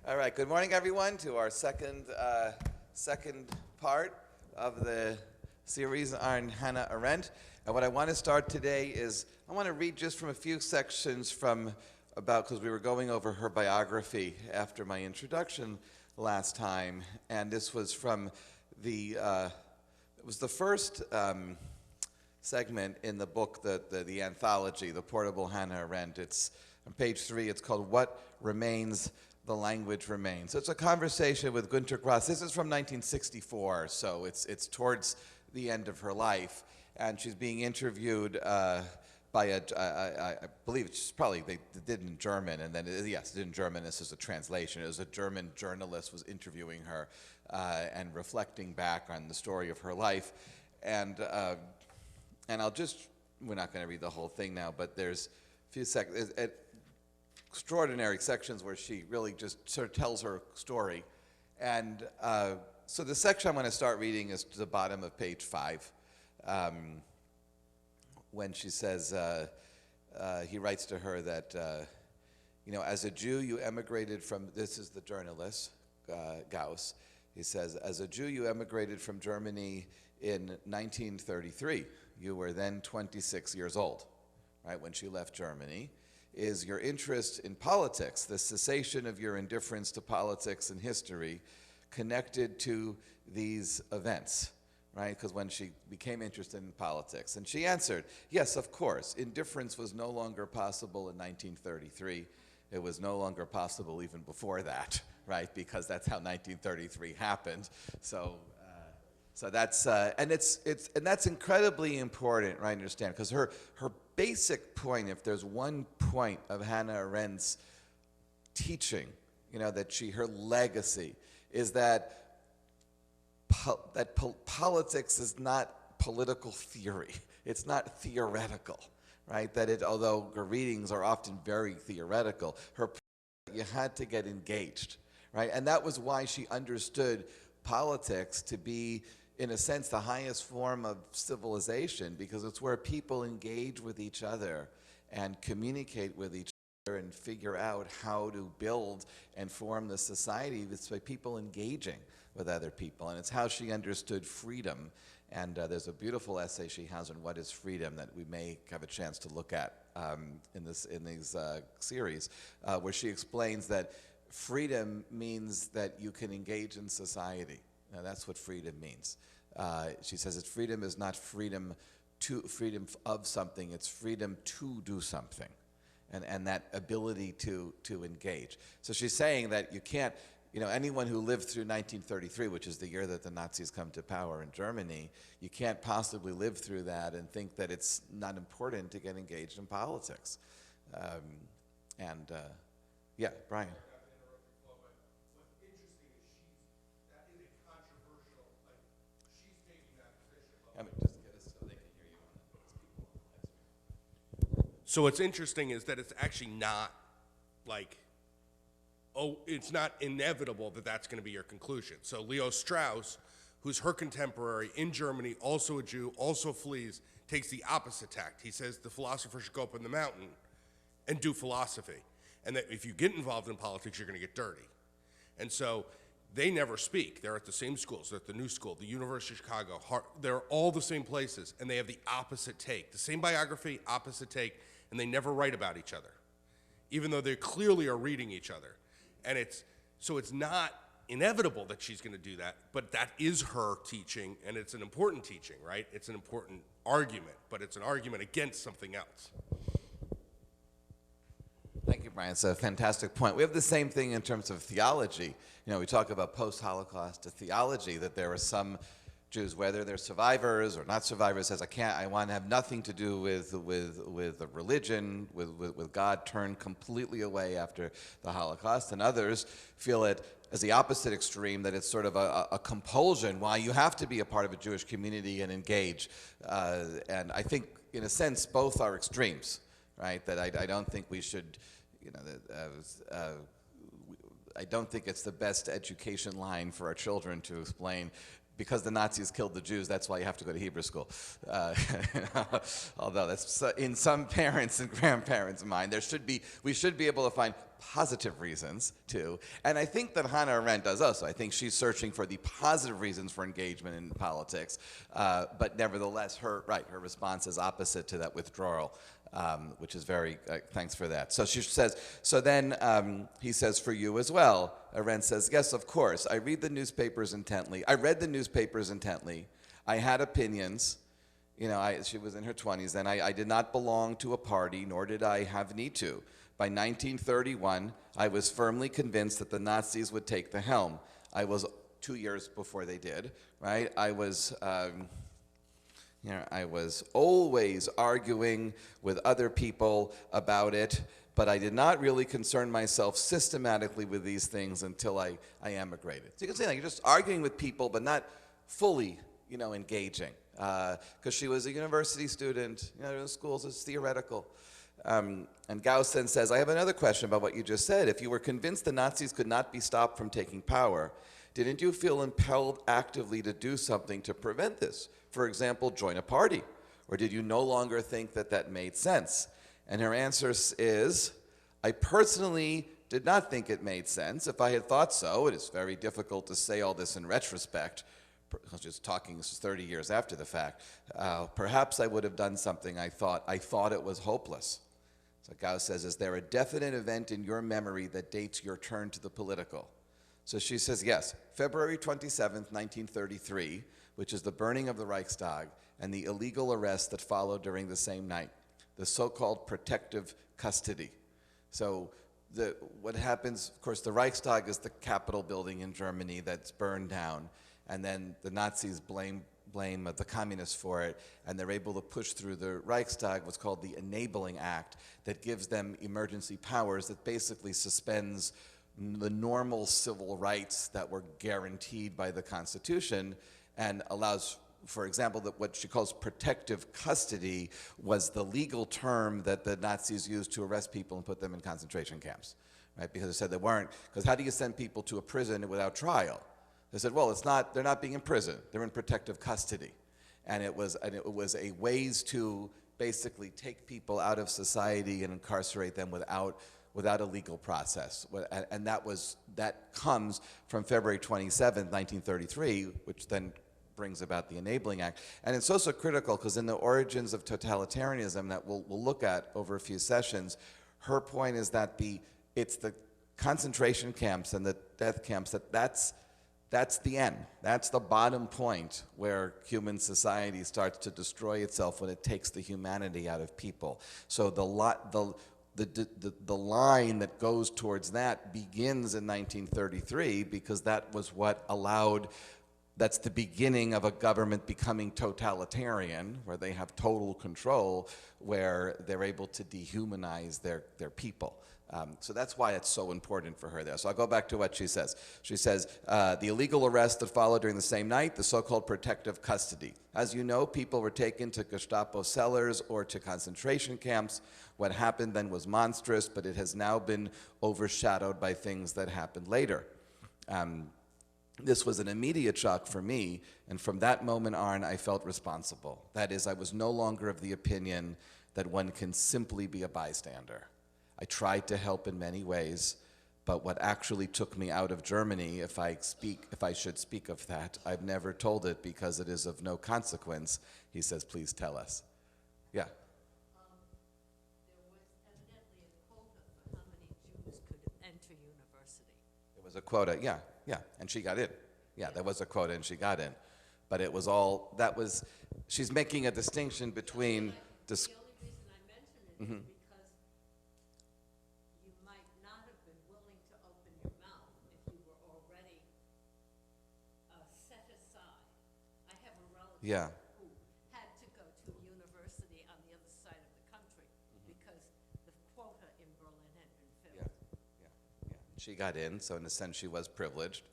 All right, good morning, everyone, to our second part of the series on Hannah Arendt. And what I want to start today is, I want to read just from a few sections because we were going over her biography after my introduction last time. And this was from it was the first segment in the book, the anthology, The Portable Hannah Arendt. It's on page 3, it's called What Remains, the Language Remains. So it's a conversation with Günter Grass. This is from 1964, so it's towards the end of her life. And she's being interviewed by I believe it's probably, they did it in German, and then, yes, it did in German, this is a translation. It was a German journalist was interviewing her and reflecting back on the story of her life. And I'll just, we're not going to read the whole thing now, but there's a few extraordinary sections where she really just sort of tells her story. And so the section I'm going to start reading is to the bottom of page 5, when she says, he writes to her that, as a Jew you emigrated from, this is the journalist, Gauss, he says, as a Jew you emigrated from Germany in 1933. You were then 26 years old, right, when she left Germany. Is your interest in politics, the cessation of your indifference to politics and history, connected to these events, right? Because when she became interested in politics. And she answered, yes, of course. Indifference was no longer possible in 1933. It was no longer possible even before that, right? Because that's how 1933 happened. So that's and that's incredibly important, right? Understand, because her basic point, if there's one point of Hannah Arendt's teaching, her legacy is that politics is not political theory. It's not theoretical, right? That although her readings are often very theoretical, you had to get engaged, right? And that was why she understood politics to be, in a sense, the highest form of civilization, because it's where people engage with each other and communicate with each other and figure out how to build and form the society. It's by people engaging with other people, and it's how she understood freedom. And there's a beautiful essay she has on what is freedom that we may have a chance to look at in these series, where she explains that freedom means that you can engage in society. Now, that's what freedom means. She says that freedom is not freedom of something, it's freedom to do something, and that ability to engage. So she's saying that you can't, anyone who lived through 1933, which is the year that the Nazis come to power in Germany, you can't possibly live through that and think that it's not important to get engaged in politics. Yeah, Brian. Just get us so they can hear you. So what's interesting is that it's actually not like, it's not inevitable that that's going to be your conclusion. So Leo Strauss, who's her contemporary in Germany, also a Jew, also flees, takes the opposite tact. He says the philosopher should go up in the mountain and do philosophy. And that if you get involved in politics, you're going to get dirty. And so they never speak. They're at the same schools. They're at the New School, the University of Chicago. They're all the same places, and they have the opposite take. The same biography, opposite take, and they never write about each other, even though they clearly are reading each other. And so it's not inevitable that she's going to do that, but that is her teaching, and it's an important teaching, right? It's an important argument, but it's an argument against something else. Thank you, Brian. It's a fantastic point. We have the same thing in terms of theology. We talk about post-Holocaust theology, that there are some Jews, whether they're survivors or not survivors, says, I want to have nothing to do with the religion, with God, turned completely away after the Holocaust. And others feel it as the opposite extreme, that it's sort of a compulsion why you have to be a part of a Jewish community and engage. And I think, in a sense, both are extremes, right? That I don't think we should, I don't think it's the best education line for our children to explain because the Nazis killed the Jews, that's why you have to go to Hebrew school. Although that's in some parents and grandparents' mind, we should be able to find positive reasons too. And I think that Hannah Arendt does also. I think she's searching for the positive reasons for engagement in politics, but nevertheless, her response is opposite to that withdrawal. Which is very, thanks for that. So she says, so then he says, for you as well. Arendt says, yes, of course. I read the newspapers intently. I read the newspapers intently. I had opinions. She was in her 20s then. I did not belong to a party, nor did I have need to. By 1931, I was firmly convinced that the Nazis would take the helm. I was 2 years before they did, right? I was always arguing with other people about it, but I did not really concern myself systematically with these things until I emigrated. So you can say you're just arguing with people, but not fully, engaging. Because she was a university student, in schools, it's theoretical. And Gauss then says, I have another question about what you just said. If you were convinced the Nazis could not be stopped from taking power, didn't you feel impelled actively to do something to prevent this? For example, join a party? Or did you no longer think that made sense? And her answer is, I personally did not think it made sense. If I had thought so, it is very difficult to say all this in retrospect. I was just talking 30 years after the fact. Perhaps I would have done something I thought it was hopeless. So Gauss says, is there a definite event in your memory that dates your turn to the political? So she says, yes, February 27th, 1933, which is the burning of the Reichstag and the illegal arrest that followed during the same night, the so-called protective custody. So what happens, of course, the Reichstag is the Capitol building in Germany that's burned down, and then the Nazis blame the communists for it, and they're able to push through the Reichstag, what's called the Enabling Act, that gives them emergency powers that basically suspends the normal civil rights that were guaranteed by the Constitution and allows, for example, that what she calls protective custody was the legal term that the Nazis used to arrest people and put them in concentration camps, right? Because they said they weren't, because how do you send people to a prison without trial? They said, well, they're not being imprisoned, they're in protective custody. And it was a ways to basically take people out of society and incarcerate them without a legal process. And that comes from February 27, 1933, which then brings about the Enabling Act. And it's also critical because in the origins of totalitarianism that we'll look at over a few sessions, her point is that it's the concentration camps and the death camps that's the end. That's the bottom point where human society starts to destroy itself when it takes the humanity out of people. So the line that goes towards that begins in 1933 because that was what allowed, that's the beginning of a government becoming totalitarian, where they have total control, where they're able to dehumanize their people. So that's why it's so important for her there. So I'll go back to what she says. She says, the illegal arrest that followed during the same night, the so-called protective custody. As you know, people were taken to Gestapo cellars or to concentration camps. What happened then was monstrous, but it has now been overshadowed by things that happened later. This was an immediate shock for me, and from that moment on, I felt responsible. That is, I was no longer of the opinion that one can simply be a bystander. I tried to help in many ways, but what actually took me out of Germany, if I should speak of that, I've never told it because it is of no consequence. He says, please tell us. Yeah. There was evidently a quota for how many Jews could enter university. There was a quota, yeah, and she got in. Yeah, there was a quota and she got in. But it was all, she's making a distinction between... The only reason I mention it is because you might not have been willing to open your mouth if you were already set aside. I have a relative who had to go to a university on the other side of the country because the quota in Berlin had been filled. Yeah. She got in, so in a sense she was privileged.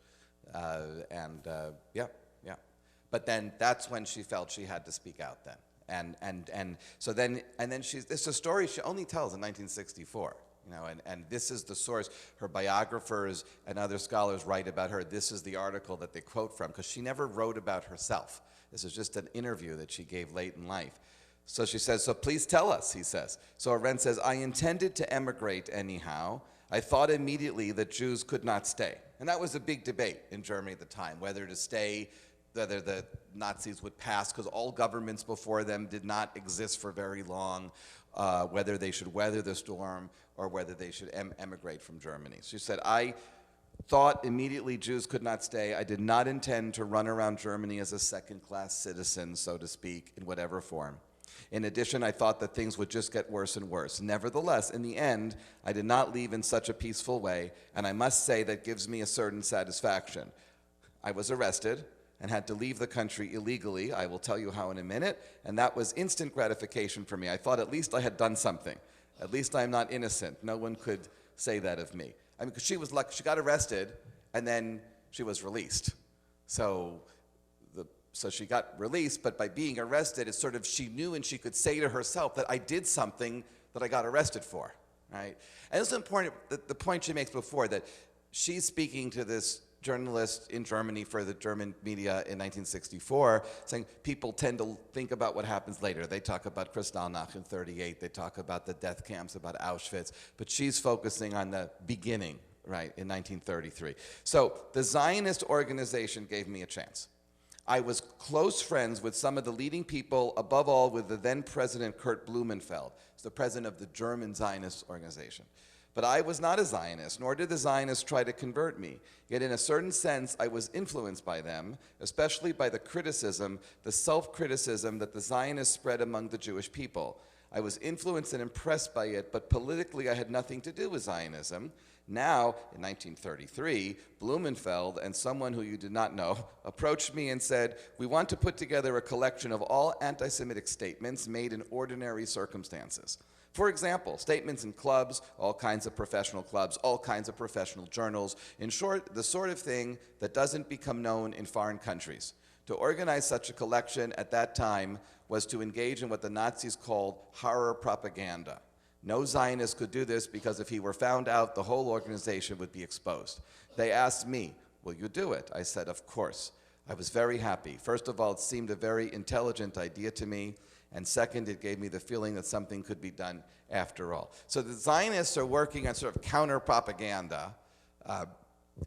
But then that's when she felt she had to speak out then. And so then it's a story she only tells in 1964. You know, and this is the source. Her biographers and other scholars write about her. This is the article that they quote from, because she never wrote about herself. This is just an interview that she gave late in life. So she says, so please tell us, he says. So Arendt says, I intended to emigrate anyhow. I thought immediately that Jews could not stay. And that was a big debate in Germany at the time, whether to stay, whether the Nazis would pass, because all governments before them did not exist for very long, whether they should weather the storm or whether they should emigrate from Germany. She said, I thought immediately Jews could not stay. I did not intend to run around Germany as a second-class citizen, so to speak, in whatever form. In addition, I thought that things would just get worse and worse. Nevertheless, in the end, I did not leave in such a peaceful way, and I must say that gives me a certain satisfaction. I was arrested and had to leave the country illegally. I will tell you how in a minute, and that was instant gratification for me. I thought at least I had done something. At least I'm not innocent. No one could say that of me. I mean, because she was lucky. She got arrested, and then she was released. So she got released, but by being arrested, it's sort of she knew and she could say to herself that I did something that I got arrested for, right? And it's important, the point she makes before, that she's speaking to this journalist in Germany for the German media in 1964, saying people tend to think about what happens later. They talk about Kristallnacht in 1938, they talk about the death camps, about Auschwitz, but she's focusing on the beginning, right, in 1933. So the Zionist organization gave me a chance. I was close friends with some of the leading people, above all with the then President Kurt Blumenfeld, the president of the German Zionist organization. But I was not a Zionist, nor did the Zionists try to convert me. Yet in a certain sense, I was influenced by them, especially by the criticism, the self-criticism that the Zionists spread among the Jewish people. I was influenced and impressed by it, but politically I had nothing to do with Zionism. Now, in 1933, Blumenfeld and someone who you did not know approached me and said, we want to put together a collection of all anti-Semitic statements made in ordinary circumstances. For example, statements in clubs, all kinds of professional clubs, all kinds of professional journals. In short, the sort of thing that doesn't become known in foreign countries. To organize such a collection at that time was to engage in what the Nazis called horror propaganda. No Zionist could do this because if he were found out, the whole organization would be exposed. They asked me, will you do it? I said, of course. I was very happy. First of all, it seemed a very intelligent idea to me. And second, it gave me the feeling that something could be done after all. So the Zionists are working on sort of counter-propaganda.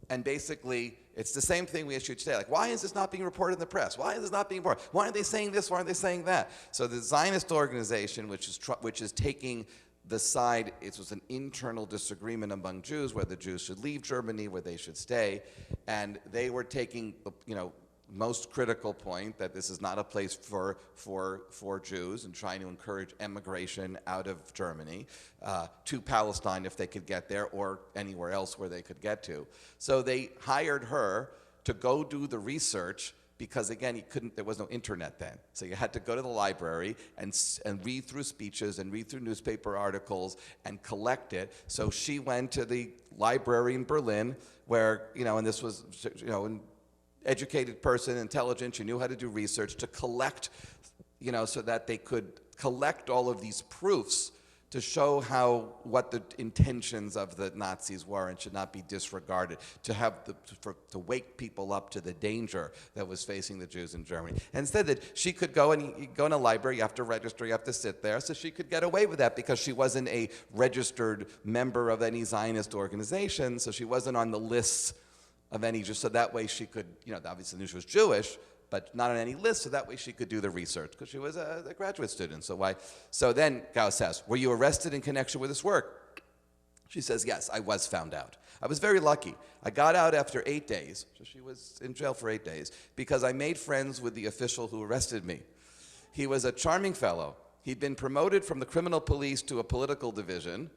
And basically, it's the same thing we issue today. Like, why is this not being reported in the press? Why is this not being reported? Why aren't they saying this? Why aren't they saying that? So the Zionist organization, which is taking the side, it was an internal disagreement among Jews, whether Jews should leave Germany, where they should stay. And they were taking, most critical point that this is not a place for Jews, and trying to encourage emigration out of Germany to Palestine if they could get there, or anywhere else where they could get to. So they hired her to go do the research, because again, there was no internet then. So you had to go to the library and read through speeches and read through newspaper articles and collect it. So she went to the library in Berlin where, and this was, an educated person, intelligent, she knew how to do research, to collect, so that they could collect all of these proofs to show what the intentions of the Nazis were and should not be disregarded, to wake people up to the danger that was facing the Jews in Germany. And instead that she could go, and you go in a library, you have to register, you have to sit there, so she could get away with that because she wasn't a registered member of any Zionist organization, so she wasn't on the lists of any, just so that way she could, obviously knew she was Jewish, but not on any list, so that way she could do the research, because she was a graduate student. So then Gauss says, were you arrested in connection with this work? She says, yes, I was found out. I was very lucky. I got out after 8 days, so she was in jail for 8 days, because I made friends with the official who arrested me. He was a charming fellow. He'd been promoted from the criminal police to a political division,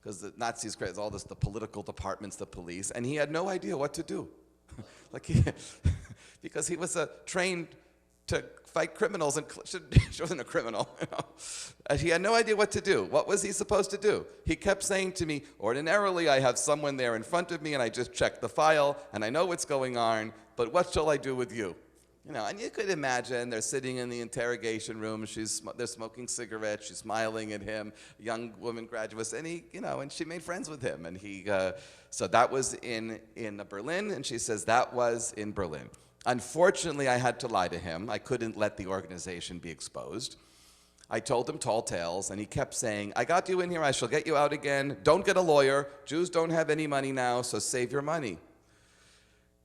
because the Nazis created all this, the political departments, the police, and he had no idea what to do. Because he was trained to fight criminals, and she wasn't a criminal. He had no idea what to do. What was he supposed to do? He kept saying to me, ordinarily I have someone there in front of me and I just check the file and I know what's going on, but what shall I do with you? You know, and you could imagine they're sitting in the interrogation room. They're smoking cigarettes. She's smiling at him. A young woman graduates, and he, you know, and she made friends with him. And he, so that was in Berlin, and she says that was in Berlin. Unfortunately, I had to lie to him. I couldn't let the organization be exposed. I told him tall tales, and he kept saying, "I got you in here. I shall get you out again. Don't get a lawyer. Jews don't have any money now, so save your money."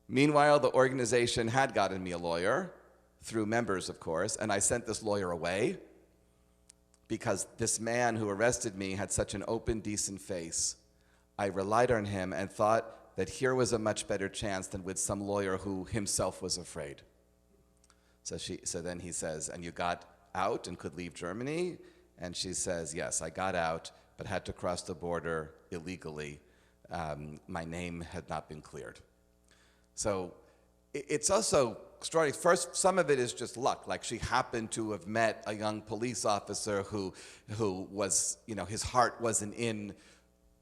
Meanwhile, the organization had gotten me a lawyer, through members, of course, and I sent this lawyer away because this man who arrested me had such an open, decent face. I relied on him and thought that here was a much better chance than with some lawyer who himself was afraid. So then he says, "And you got out and could leave Germany?" And she says, "Yes, I got out, but had to cross the border illegally. My name had not been cleared." So it's also extraordinary. First, some of it is just luck. Like she happened to have met a young police officer who was, you know, his heart wasn't in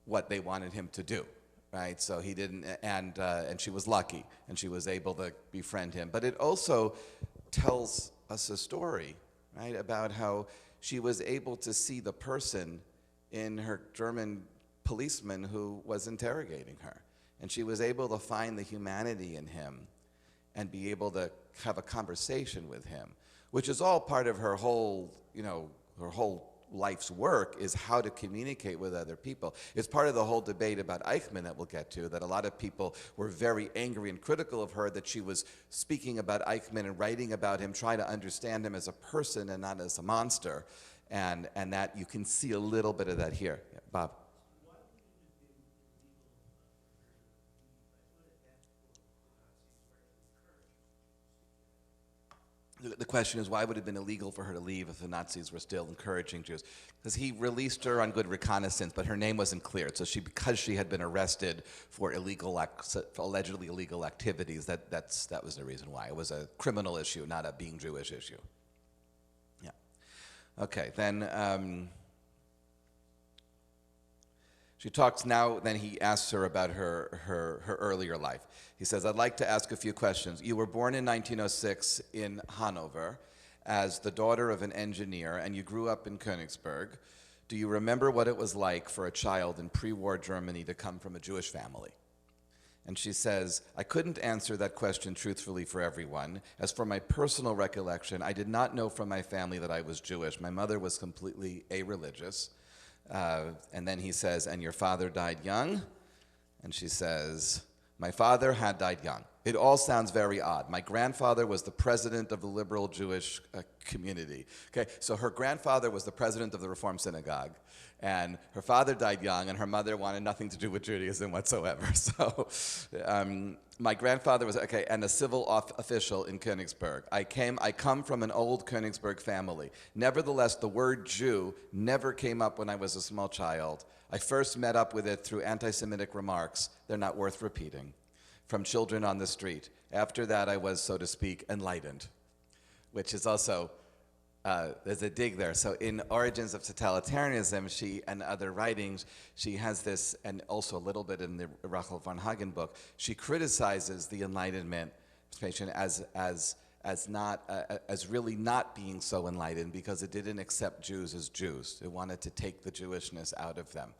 what they wanted him to do, right? So he didn't, and she was lucky, and she was able to befriend him. But it also tells us a story, right, about how she was able to see the person in her German policeman who was interrogating her. And she was able to find the humanity in him and be able to have a conversation with him, which is all part of her whole, you know, her whole life's work is how to communicate with other people. It's part of the whole debate about Eichmann that we'll get to, that a lot of people were very angry and critical of her, that she was speaking about Eichmann and writing about him, trying to understand him as a person and not as a monster. And that you can see a little bit of that here. Yeah, Bob. The question is, why would it have been illegal for her to leave if the Nazis were still encouraging Jews? Because he released her on good reconnaissance, but her name wasn't cleared. So because she had been arrested for allegedly illegal activities, that was the reason why. It was a criminal issue, not a being Jewish issue. Yeah. Okay, then she talks now, then he asks her about her earlier life. He says, "I'd like to ask a few questions. You were born in 1906 in Hanover as the daughter of an engineer, and you grew up in Königsberg. Do you remember what it was like for a child in pre-war Germany to come from a Jewish family?" And she says, "I couldn't answer that question truthfully for everyone. As for my personal recollection, I did not know from my family that I was Jewish. My mother was completely a-religious." And then he says, "And your father died young?" And she says, "My father had died young." It all sounds very odd. My grandfather was the president of the liberal Jewish community. Okay, so her grandfather was the president of the Reform Synagogue, and her father died young, and her mother wanted nothing to do with Judaism whatsoever. So my grandfather was, okay, and a civil official in Königsberg. I come from an old Königsberg family. Nevertheless, the word Jew never came up when I was a small child. I first met up with it through anti-Semitic remarks. They're not worth repeating. From children on the street. After that, I was, so to speak, enlightened, which is also, there's a dig there. So in Origins of Totalitarianism, she, and other writings, she has this, and also a little bit in the Rachel von Hagen book, she criticizes the Enlightenment as really not being so enlightened because it didn't accept Jews as Jews. It wanted to take the Jewishness out of them.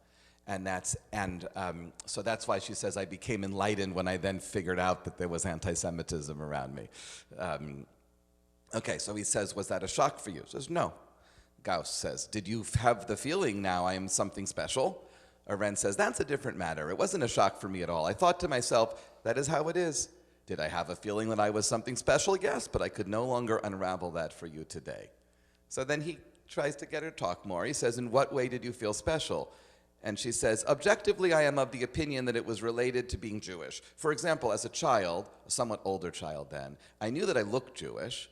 So that's why she says, I became enlightened when I then figured out that there was anti-Semitism around me. Okay, so he says, was that a shock for you? She says, no. Gauss says, did you have the feeling now I am something special? Arendt says, that's a different matter. It wasn't a shock for me at all. I thought to myself, that is how it is. Did I have a feeling that I was something special? Yes, but I could no longer unravel that for you today. So then he tries to get her to talk more. He says, in what way did you feel special? And she says, objectively, I am of the opinion that it was related to being Jewish. For example, as a child, a somewhat older child then, I knew that I looked Jewish.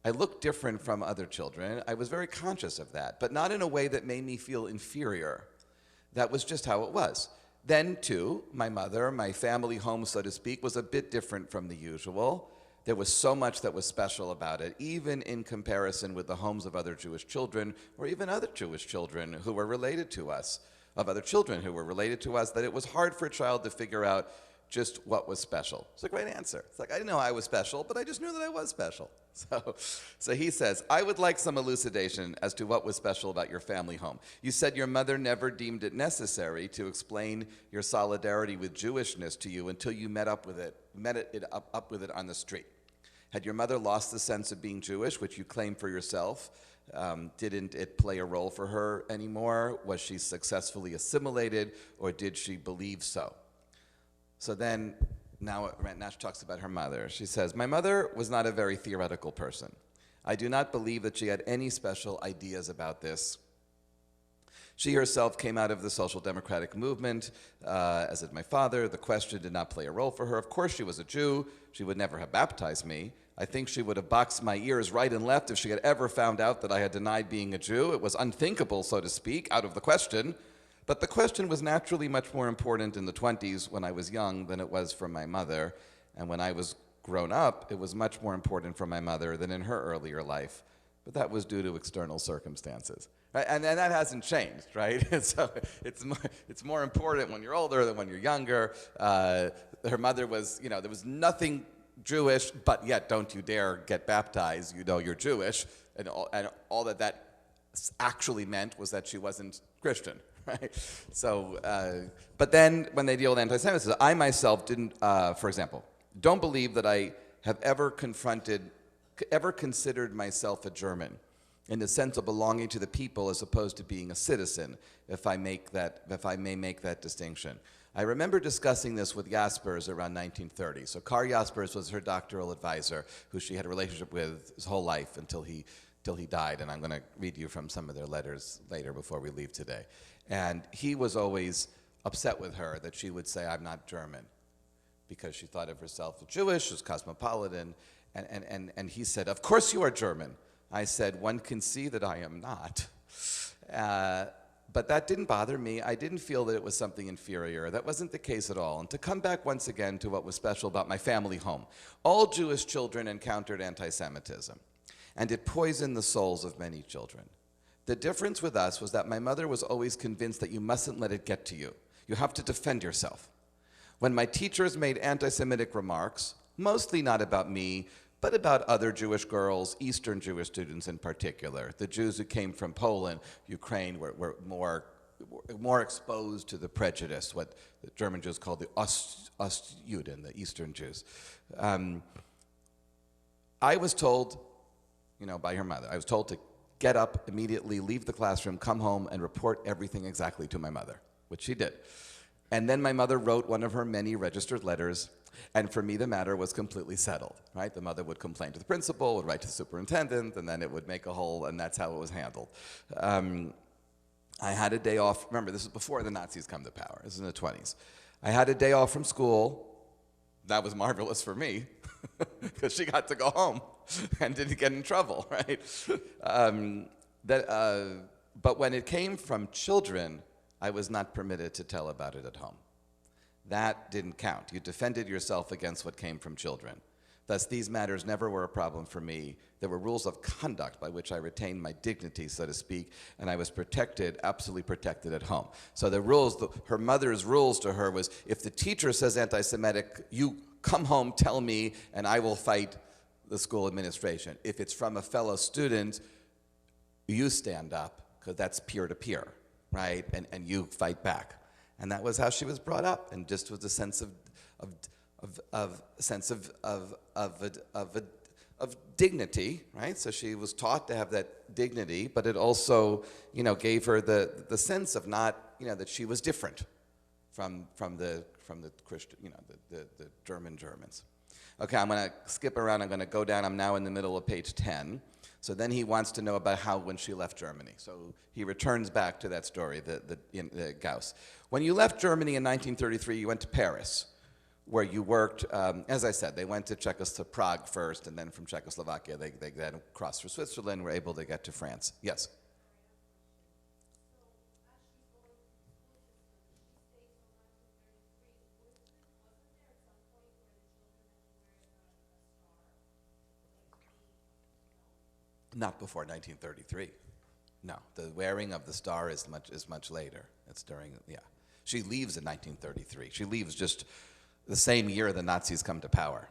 I looked different from other children. I was very conscious of that, but not in a way that made me feel inferior. That was just how it was. Then, too, my mother, my family home, so to speak, was a bit different from the usual. There was so much that was special about it, even in comparison with the homes of other Jewish children, or even other Jewish children who were related to us. Of other children who were related to us, that it was hard for a child to figure out just what was special? It's a great answer. It's like, I didn't know I was special, but I just knew that I was special. So he says, I would like some elucidation as to what was special about your family home. You said your mother never deemed it necessary to explain your solidarity with Jewishness to you until you met up with it on the street. Had your mother lost the sense of being Jewish, which you claim for yourself? Didn't it play a role for her anymore? Was she successfully assimilated, or did she believe so? So then, now she talks about her mother. She says, my mother was not a very theoretical person. I do not believe that she had any special ideas about this. She herself came out of the social democratic movement, as did my father. The question did not play a role for her. Of course, she was a Jew. She would never have baptized me. I think she would have boxed my ears right and left if she had ever found out that I had denied being a Jew. It was unthinkable, so to speak, out of the question. But the question was naturally much more important in the 20s when I was young than it was for my mother. And when I was grown up, it was much more important for my mother than in her earlier life. But that was due to external circumstances. Right? And that hasn't changed, right? So it's more important when you're older than when you're younger. Her mother was, there was nothing Jewish, but yet don't you dare get baptized, you're Jewish. And all that actually meant was that she wasn't Christian, right? So, but then when they deal with anti-Semitism, I myself didn't, for example, don't believe that I have ever considered myself a German in the sense of belonging to the people as opposed to being a citizen, if I may make that distinction. I remember discussing this with Jaspers around 1930. So Karl Jaspers was her doctoral advisor, who she had a relationship with his whole life until he died. And I'm going to read you from some of their letters later before we leave today. And he was always upset with her that she would say, I'm not German, because she thought of herself as Jewish, as cosmopolitan. And he said, of course you are German. I said, one can see that I am not. But that didn't bother me. I didn't feel that it was something inferior. That wasn't the case at all. And to come back once again to what was special about my family home, all Jewish children encountered anti-Semitism, and it poisoned the souls of many children. The difference with us was that my mother was always convinced that you mustn't let it get to you. You have to defend yourself. When my teachers made anti-Semitic remarks, mostly not about me, but about other Jewish girls, Eastern Jewish students in particular. The Jews who came from Poland, Ukraine, were more exposed to the prejudice, what the German Jews called the Ostjuden, the Eastern Jews. I was told, by her mother, I was told to get up immediately, leave the classroom, come home, and report everything exactly to my mother, which she did. And then my mother wrote one of her many registered letters, and for me the matter was completely settled, right? The mother would complain to the principal, would write to the superintendent, and then it would make a whole, and that's how it was handled. I had a day off. Remember, this is before the Nazis come to power. This is in the 20s. I had a day off from school. That was marvelous for me, because she got to go home and didn't get in trouble, right? But when it came from children, I was not permitted to tell about it at home. That didn't count. You defended yourself against what came from children. Thus, these matters never were a problem for me. There were rules of conduct by which I retained my dignity, so to speak, and I was protected, absolutely protected at home. So the rules, her mother's rules to her was, if the teacher says anti-Semitic, you come home, tell me, and I will fight the school administration. If it's from a fellow student, you stand up, because that's peer-to-peer, right? And you fight back. And that was how she was brought up, and just with a sense of dignity, right? So she was taught to have that dignity, but it also, gave her the sense of not, that she was different from the Christian, the Germans. Okay, I'm going to skip around. I'm going to go down. I'm now in the middle of page 10. So then he wants to know about when she left Germany. So he returns back to that story, the Gauss. When you left Germany in 1933, you went to Paris, where you worked, as I said, they went to Prague first, and then from Czechoslovakia, they then crossed through Switzerland, were able to get to France. Yes? Not before 1933. No, the wearing of the star is much later. It's during, yeah. She leaves in 1933. She leaves just the same year the Nazis come to power.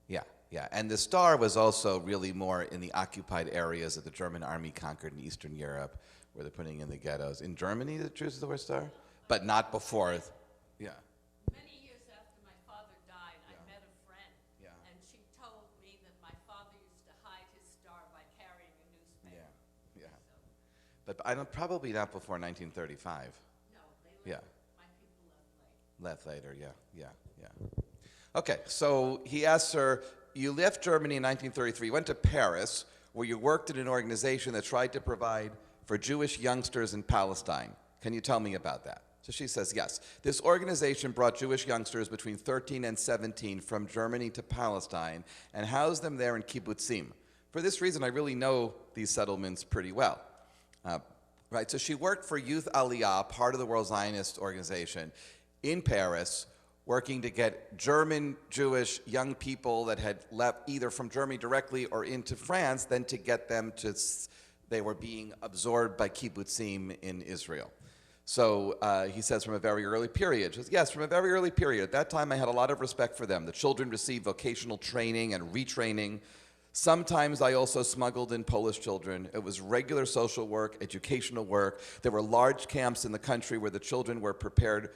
Yeah, yeah. And the star was also really more in the occupied areas that the German army conquered in Eastern Europe, where they're putting in the ghettos. In Germany, the Jews the word star? But not before. Yeah. Many years after my father died, I met a friend, and she told me that my father used to hide his star by carrying a newspaper. Yeah, yeah. But I don't, probably not before 1935. No, they left, my people left late. Left later, yeah. Okay, so he asks her, you left Germany in 1933, you went to Paris, where you worked in an organization that tried to provide for Jewish youngsters in Palestine. Can you tell me about that? So she says, yes. This organization brought Jewish youngsters between 13 and 17 from Germany to Palestine and housed them there in kibbutzim. For this reason, I really know these settlements pretty well. Right, so she worked for Youth Aliyah, part of the World Zionist Organization, in Paris, working to get German Jewish young people that had left either from Germany directly or into France, then to get them to, they were being absorbed by kibbutzim in Israel. So he says from a very early period. She says, yes, from a very early period. At that time, I had a lot of respect for them. The children received vocational training and retraining. Sometimes I also smuggled in Polish children. It was regular social work, educational work. There were large camps in the country where the children were prepared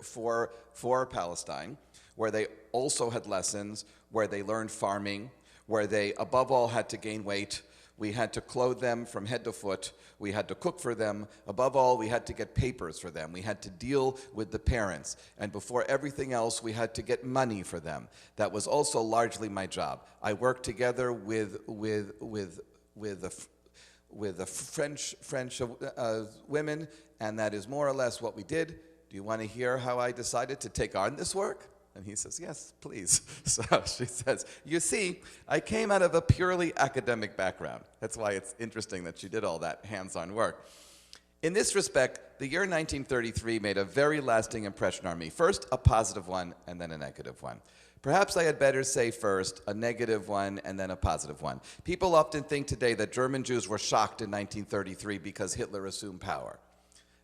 for Palestine, where they also had lessons, where they learned farming, where they, above all, had to gain weight. We had to clothe them from head to foot. We had to cook for them. Above all, we had to get papers for them. We had to deal with the parents. And before everything else, we had to get money for them. That was also largely my job. I worked together with the French women, and that is more or less what we did. Do you want to hear how I decided to take on this work? And he says, yes, please. So she says, you see, I came out of a purely academic background. That's why it's interesting that she did all that hands-on work. In this respect, the year 1933 made a very lasting impression on me. First, a positive one, and then a negative one. Perhaps I had better say first a negative one and then a positive one. People often think today that German Jews were shocked in 1933 because Hitler assumed power.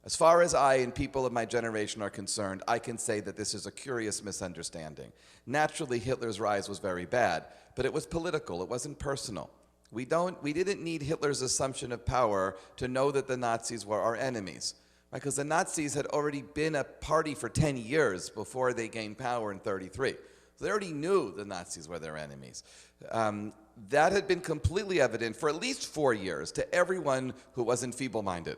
As far as I and people of my generation are concerned, I can say that this is a curious misunderstanding. Naturally, Hitler's rise was very bad, but it was political, it wasn't personal. We didn't need Hitler's assumption of power to know that the Nazis were our enemies, right? Because the Nazis had already been a party for 10 years before they gained power in 1933. So they already knew the Nazis were their enemies. That had been completely evident for at least 4 years to everyone who wasn't feeble-minded.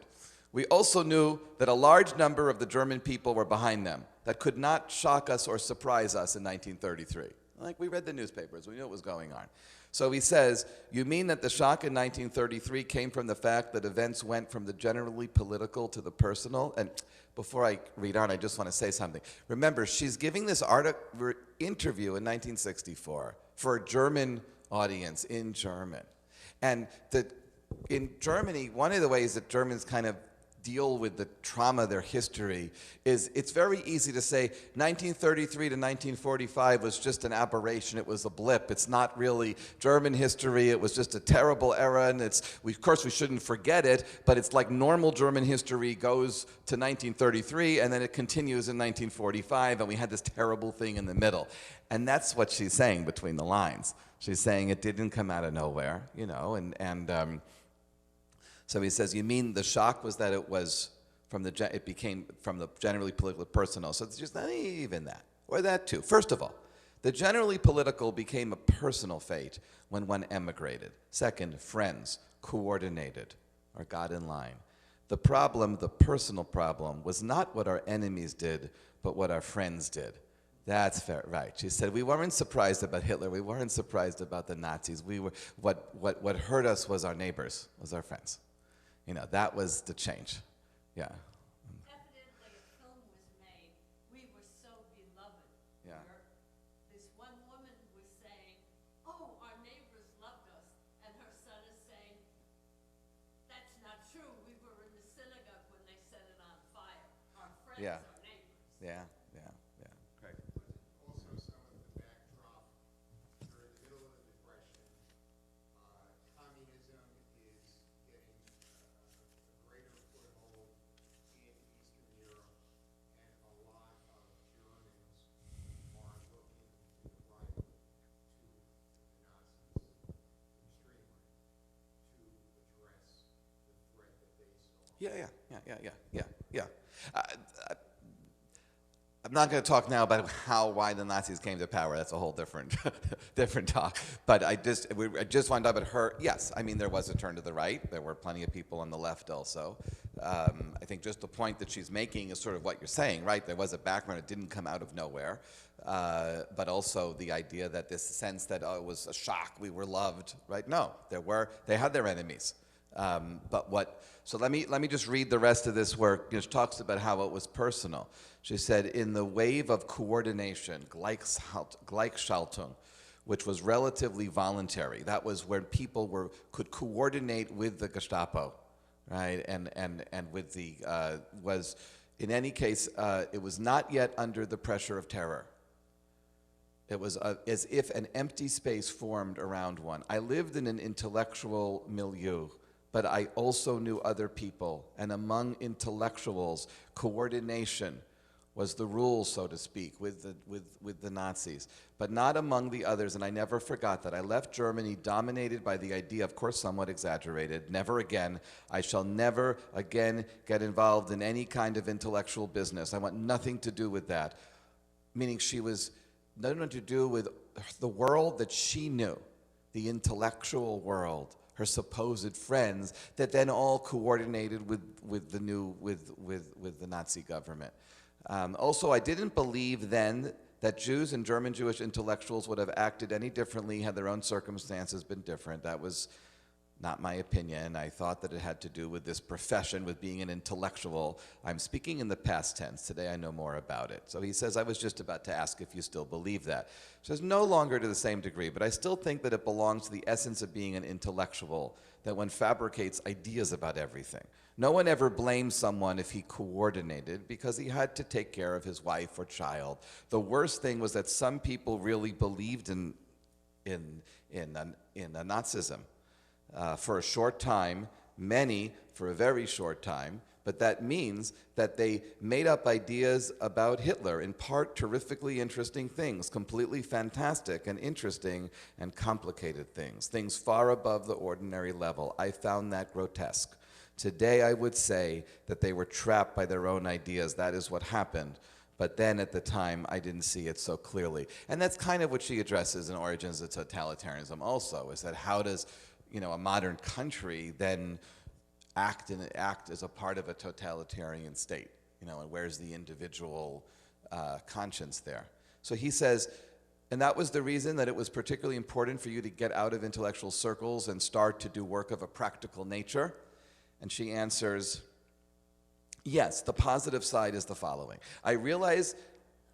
We also knew that a large number of the German people were behind them. That could not shock us or surprise us in 1933. Like, we read the newspapers, we knew what was going on. So he says, you mean that the shock in 1933 came from the fact that events went from the generally political to the personal? And before I read on, I just want to say something. Remember, she's giving this interview in 1964 for a German audience in German. And in Germany, one of the ways that Germans kind of deal with the trauma, their history, is it's very easy to say 1933 to 1945 was just an aberration, it was a blip, it's not really German history, it was just a terrible era, and of course we shouldn't forget it, but it's like normal German history goes to 1933 and then it continues in 1945 and we had this terrible thing in the middle. And that's what she's saying between the lines. She's saying it didn't come out of nowhere, you know, so he says, you mean the shock was that it became from the generally political to personal. So it's just not even that, or that too. First of all, the generally political became a personal fate when one emigrated. Second, friends coordinated or got in line. The problem, the personal problem, was not what our enemies did, but what our friends did. That's fair, right. She said, we weren't surprised about Hitler. We weren't surprised about the Nazis. What hurt us was our neighbors, was our friends. You know, that was the change. Yeah. Evidently, a film was made. We were so beloved. Yeah. This one woman was saying, oh, our neighbors loved us. And her son is saying, that's not true. We were in the synagogue when they set it on fire. Our friends Yeah. are neighbors. Yeah. Great. Also, some of the backdrop during the middle of the Depression, communism is getting a greater foothold in Eastern Europe, and a lot of German Yeah. Uh, I'm not going to talk now about why the Nazis came to power. That's a whole different different talk. But I just wanted to talk about her. Yes, I mean there was a turn to the right. There were plenty of people on the left also. I think just the point that she's making is sort of what you're saying, right? There was a background. It didn't come out of nowhere. But also the idea that this sense that it was a shock, we were loved, right? No, they had their enemies. So let me just read the rest of this work. She talks about how it was personal. She said, in the wave of coordination, Gleichschaltung, which was relatively voluntary, that was where people could coordinate with the Gestapo, right? And with the, was, in any case, it was not yet under the pressure of terror. It was as if an empty space formed around one. I lived in an intellectual milieu, but I also knew other people, and among intellectuals, coordination was the rule, so to speak, with the Nazis, but not among the others, and I never forgot that. I left Germany dominated by the idea, of course somewhat exaggerated, never again, I shall never again get involved in any kind of intellectual business. I want nothing to do with that. Meaning she was nothing to do with the world that she knew, the intellectual world, her supposed friends that then all coordinated with the Nazi government. Also, I didn't believe then that Jews and German Jewish intellectuals would have acted any differently had their own circumstances been different. That was not my opinion. I thought that it had to do with this profession, with being an intellectual. I'm speaking in the past tense. Today I know more about it. So he says, I was just about to ask if you still believe that. He says, no longer to the same degree, but I still think that it belongs to the essence of being an intellectual, that one fabricates ideas about everything. No one ever blames someone if he coordinated because he had to take care of his wife or child. The worst thing was that some people really believed in Nazism. For a short time, many for a very short time, but that means that they made up ideas about Hitler, in part terrifically interesting things, completely fantastic and interesting and complicated things far above the ordinary level. I found that grotesque. Today I would say that they were trapped by their own ideas. That is what happened. But then at the time, I didn't see it so clearly. And that's kind of what she addresses in Origins of Totalitarianism also, is that how does a modern country then act as a part of a totalitarian state, and where's the individual conscience there? So he says, and that was the reason that it was particularly important for you to get out of intellectual circles and start to do work of a practical nature. And she answers, yes, the positive side is the following. I realize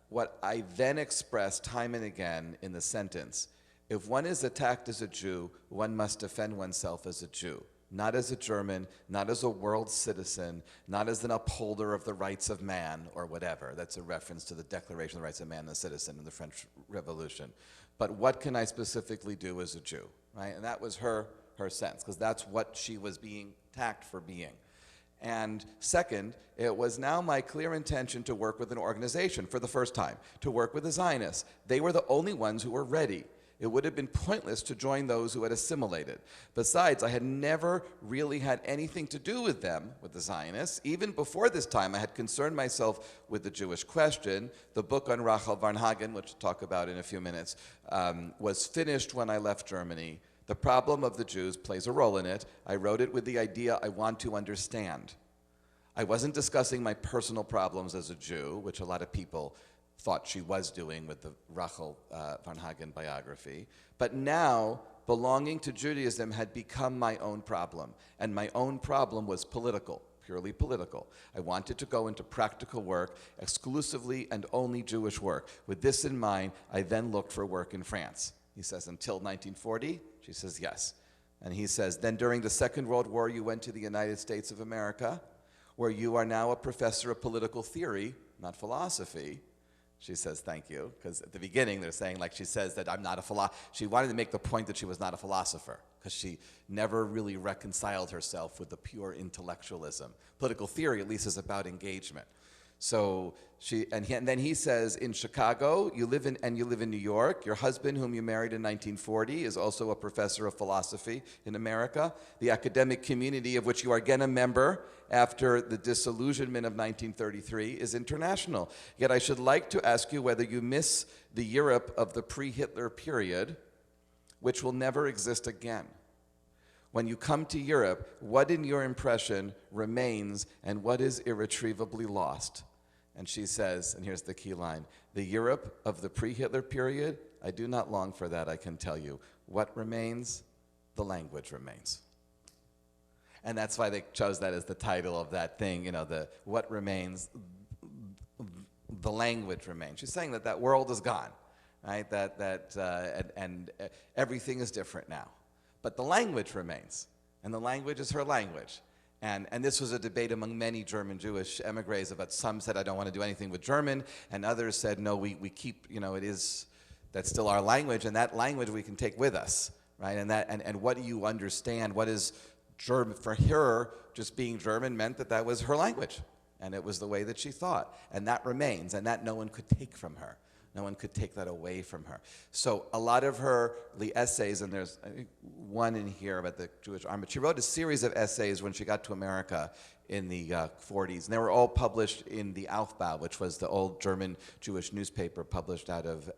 what I then expressed time and again in the sentence, if one is attacked as a Jew, one must defend oneself as a Jew, not as a German, not as a world citizen, not as an upholder of the rights of man or whatever. That's a reference to the Declaration of the Rights of Man and the Citizen in the French Revolution. But what can I specifically do as a Jew, right? And that was her sense, because that's what she was being attacked for being. And second, it was now my clear intention to work with an organization for the first time, to work with the Zionists. They were the only ones who were ready. It would have been pointless to join those who had assimilated. Besides, I had never really had anything to do with them, with the Zionists. Even before this time, I had concerned myself with the Jewish question. The book on Rachel Varnhagen, which we'll talk about in a few minutes, was finished when I left Germany. The problem of the Jews plays a role in it. I wrote it with the idea I want to understand. I wasn't discussing my personal problems as a Jew, which a lot of people thought she was doing with the Rachel Varnhagen biography. But now, belonging to Judaism had become my own problem. And my own problem was political, purely political. I wanted to go into practical work, exclusively and only Jewish work. With this in mind, I then looked for work in France. He says, until 1940? She says, yes. And he says, then during the Second World War, you went to the United States of America, where you are now a professor of political theory, not philosophy. She says, thank you, because at the beginning they're saying, like she says that I'm not a philosopher. She wanted to make the point that she was not a philosopher, because she never really reconciled herself with the pure intellectualism. Political theory, at least, is about engagement. So and then he says, in Chicago, you live in New York. Your husband, whom you married in 1940, is also a professor of philosophy in America. The academic community of which you are again a member after the disillusionment of 1933 is international. Yet I should like to ask you whether you miss the Europe of the pre-Hitler period, which will never exist again. When you come to Europe, what in your impression remains and what is irretrievably lost? And she says, and here's the key line, the Europe of the pre-Hitler period, I do not long for that, I can tell you. What remains? The language remains. And that's why they chose that as the title of that thing, the what remains, the language remains. She's saying that world is gone, right? And everything is different now. But the language remains, and the language is her language. And this was a debate among many German Jewish emigres about some said, I don't want to do anything with German, and others said, no, we keep, that's still our language, and that language we can take with us, right? And what do you understand? What is German? For her, just being German meant that was her language, and it was the way that she thought, and that remains, and that no one could take from her. No one could take that away from her. So a lot of her essays, and there's one in here about the Jewish army, but she wrote a series of essays when she got to America in the 40s, and they were all published in the Aufbau, which was the old German Jewish newspaper published out of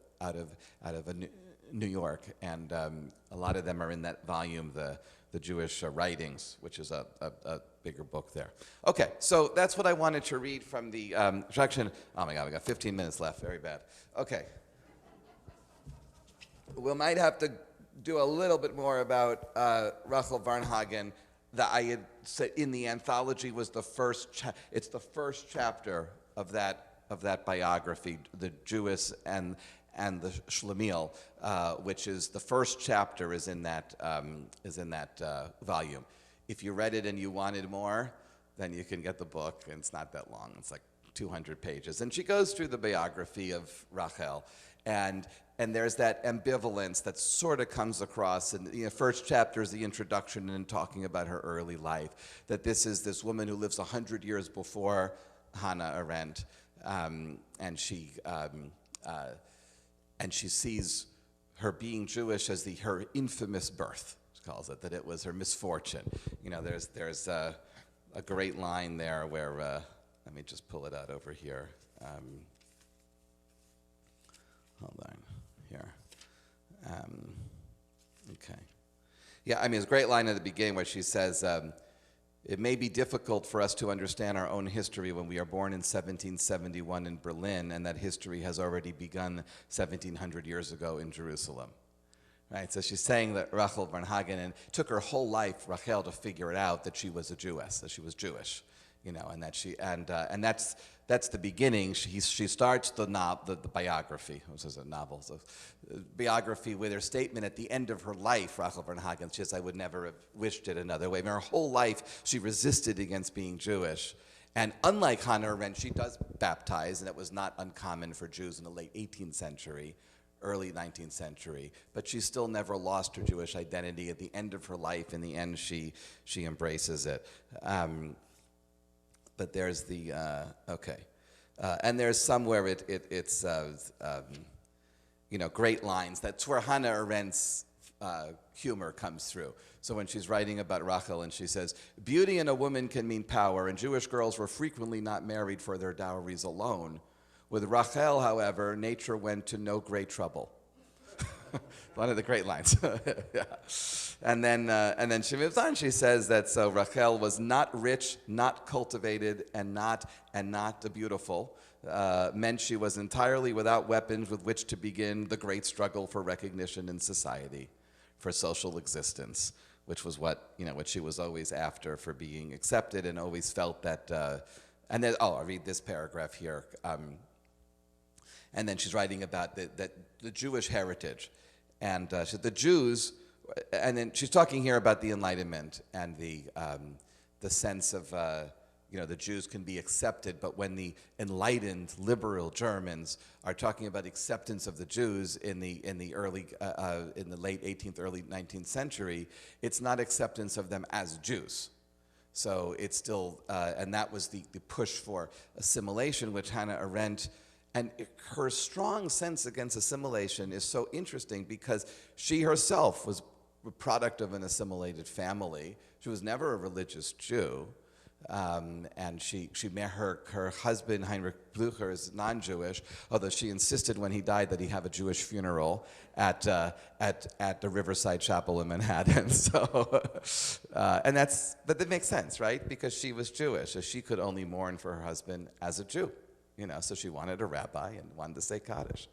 New York, and a lot of them are in that volume, the Jewish writings, which is a bigger book there. Okay, so that's what I wanted to read from the section. Oh my God, we got 15 minutes left, very bad. Okay. We might have to do a little bit more about Rachel Varnhagen that I had said in the anthology was the first, it's the first chapter of that biography, the Jewess and the Schlemiel, which is the first chapter is in that volume. If you read it and you wanted more, then you can get the book, and it's not that long. It's like 200 pages. And she goes through the biography of Rachel, and there's that ambivalence that sort of comes across. In the first chapter is the introduction and talking about her early life, that this is this woman who lives 100 years before Hannah Arendt, and she sees her being Jewish as her infamous birth, she calls it, that it was her misfortune. There's a great line there where, let me just pull it out over here. Hold on, here. Okay. Yeah, it's a great line at the beginning where she says, it may be difficult for us to understand our own history when we are born in 1771 in Berlin, and that history has already begun 1700 years ago in Jerusalem. Right? So she's saying that Rachel Varnhagen, and it took her whole life, Rachel, to figure it out that she was a Jewess, that she was Jewish, and that she and that's the beginning. She starts the biography, which is a novel, so biography with her statement at the end of her life. Rachel Varnhagen, she says, "I would never have wished it another way." Her whole life, she resisted against being Jewish, and unlike Hannah Arendt, she does baptize, and it was not uncommon for Jews in the late 18th century. Early 19th century, but she still never lost her Jewish identity. At the end of her life, in the end, she embraces it. But there's the and there's somewhere it's great lines. That's where Hannah Arendt's humor comes through. So when she's writing about Rachel, and she says, "Beauty in a woman can mean power, and Jewish girls were frequently not married for their dowries alone. With Rachel, however, nature went to no great trouble." One of the great lines. Yeah. And then she moves on. She says that so Rachel was not rich, not cultivated, and not beautiful. Meant she was entirely without weapons with which to begin the great struggle for recognition in society, for social existence, which was what she was always after, for being accepted, and always felt that. And then I'll read this paragraph here. And then she's writing about the Jewish heritage, and the Jews, and then she's talking here about the Enlightenment and the sense of the Jews can be accepted, but when the enlightened liberal Germans are talking about acceptance of the Jews in the late 18th, early 19th century, it's not acceptance of them as Jews. So it's still, and that was the push for assimilation, which Hannah Arendt, and her strong sense against assimilation is so interesting because she herself was a product of an assimilated family. She was never a religious Jew. And she met her husband, Heinrich Blücher, is non-Jewish, although she insisted when he died that he have a Jewish funeral at the Riverside Chapel in Manhattan. So, but that makes sense, right? Because she was Jewish, so she could only mourn for her husband as a Jew, so she wanted a rabbi and wanted to say Kaddish.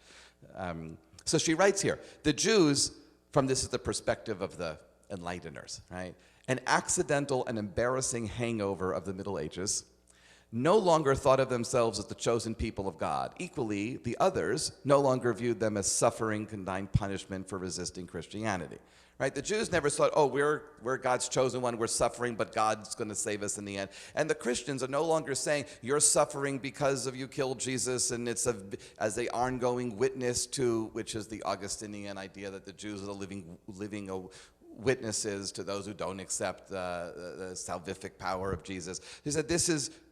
So she writes here, the Jews, this is the perspective of the Enlighteners, right? An accidental and embarrassing hangover of the Middle Ages, no longer thought of themselves as the chosen people of God. Equally, the others no longer viewed them as suffering, condign punishment for resisting Christianity. Right? The Jews never thought, oh, we're God's chosen one, we're suffering, but God's going to save us in the end. And the Christians are no longer saying, you're suffering because of you killed Jesus, and it's as the ongoing witness to, which is the Augustinian idea that the Jews are the living witnesses to those who don't accept the salvific power of Jesus. He said,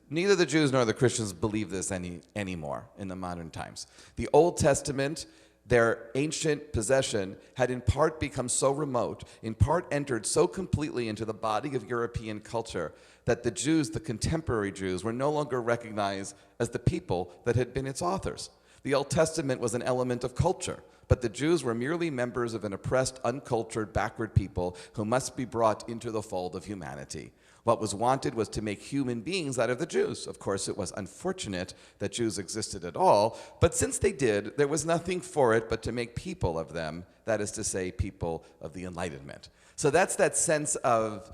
neither the Jews nor the Christians believe this anymore in the modern times. The Old Testament, their ancient possession, had in part become so remote, in part entered so completely into the body of European culture, that the Jews, the contemporary Jews, were no longer recognized as the people that had been its authors. The Old Testament was an element of culture, but the Jews were merely members of an oppressed, uncultured, backward people who must be brought into the fold of humanity. What was wanted was to make human beings out of the Jews. Of course, it was unfortunate that Jews existed at all, but since they did, there was nothing for it but to make people of them, that is to say, people of the Enlightenment. So that's that sense of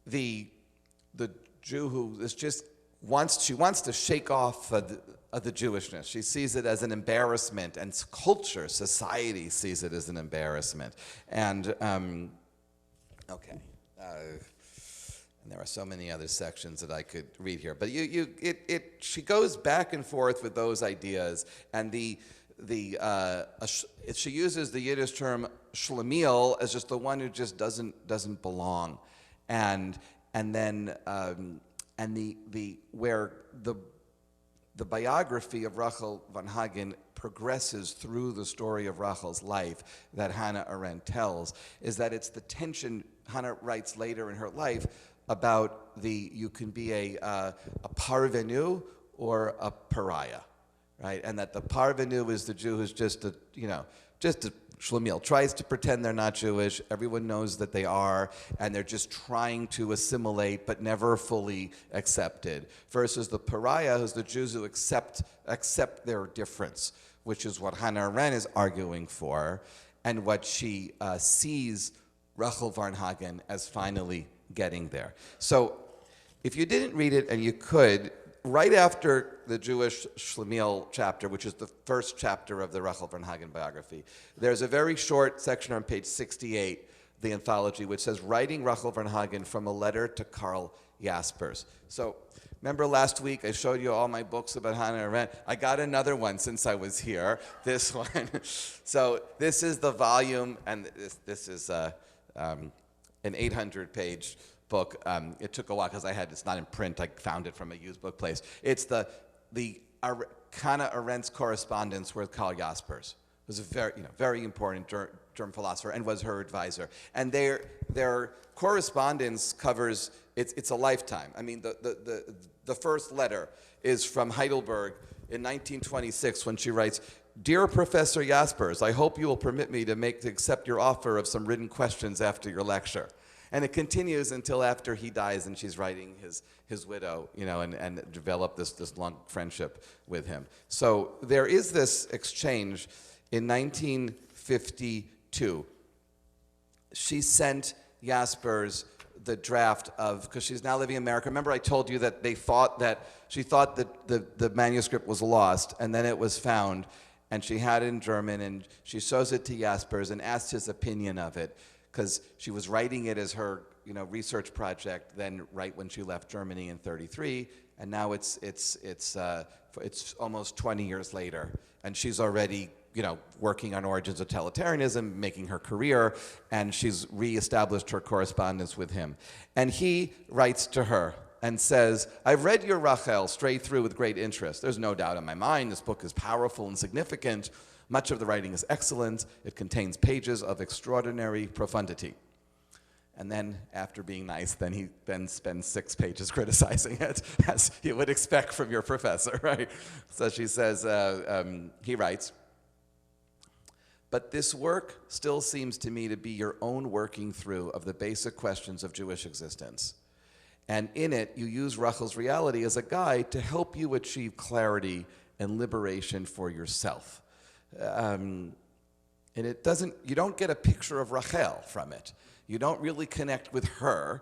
the Jew who is just wants to shake off of the Jewishness. She sees it as an embarrassment, and culture, society sees it as an embarrassment. And, okay. And there are so many other sections that I could read here. But she goes back and forth with those ideas, and she uses the Yiddish term schlemiel as just the one who just doesn't belong. And then where the biography of Rachel von Hagen progresses through the story of Rachel's life that Hannah Arendt tells, is that it's the tension. Hannah writes later in her life about you can be a parvenu or a pariah, right? And that the parvenu is the Jew who's just a schlemiel, tries to pretend they're not Jewish. Everyone knows that they are, and they're just trying to assimilate, but never fully accepted. Versus the pariah, who's the Jews who accept their difference, which is what Hannah Arendt is arguing for, and what she sees Rachel von Hagen as finally getting there. So, if you didn't read it, and you could, right after the Jewish Schlemiel chapter, which is the first chapter of the Rachel von Hagen biography, there's a very short section on page 68, the anthology, which says, Writing Rachel von Hagen from a letter to Karl Jaspers. So, remember last week I showed you all my books about Hannah Arendt? I got another one since I was here, this one. So this is the volume, and this is an 800-page book. It took a while because it's not in print. I found it from a used book place. It's the Hannah Arendt's correspondence with Karl Jaspers. It was a very important German philosopher and was her advisor. And their correspondence covers, it's a lifetime. I mean, the first letter is from Heidelberg in 1926 when she writes, Dear Professor Jaspers, I hope you will permit me to accept your offer of some written questions after your lecture. And it continues until after he dies, and she's writing his widow, and develop this long friendship with him. So there is this exchange in 1952. She sent Jaspers the draft of, because she's now living in America. Remember I told you that she thought that the manuscript was lost, and then it was found, and she had it in German, and she shows it to Jaspers and asks his opinion of it, because she was writing it as her research project then right when she left Germany in 1933, and now it's almost 20 years later, and she's already working on origins of totalitarianism, making her career, and she's reestablished her correspondence with him. And he writes to her and says, I've read your Rachel straight through with great interest. There's no doubt in my mind this book is powerful and significant. Much of the writing is excellent. It contains pages of extraordinary profundity. And then, after being nice, then he spends 6 pages criticizing it, as you would expect from your professor, right? So she says, he writes, but this work still seems to me to be your own working through of the basic questions of Jewish existence. And in it, you use Rachel's reality as a guide to help you achieve clarity and liberation for yourself. And you don't get a picture of Rachel from it. You don't really connect with her.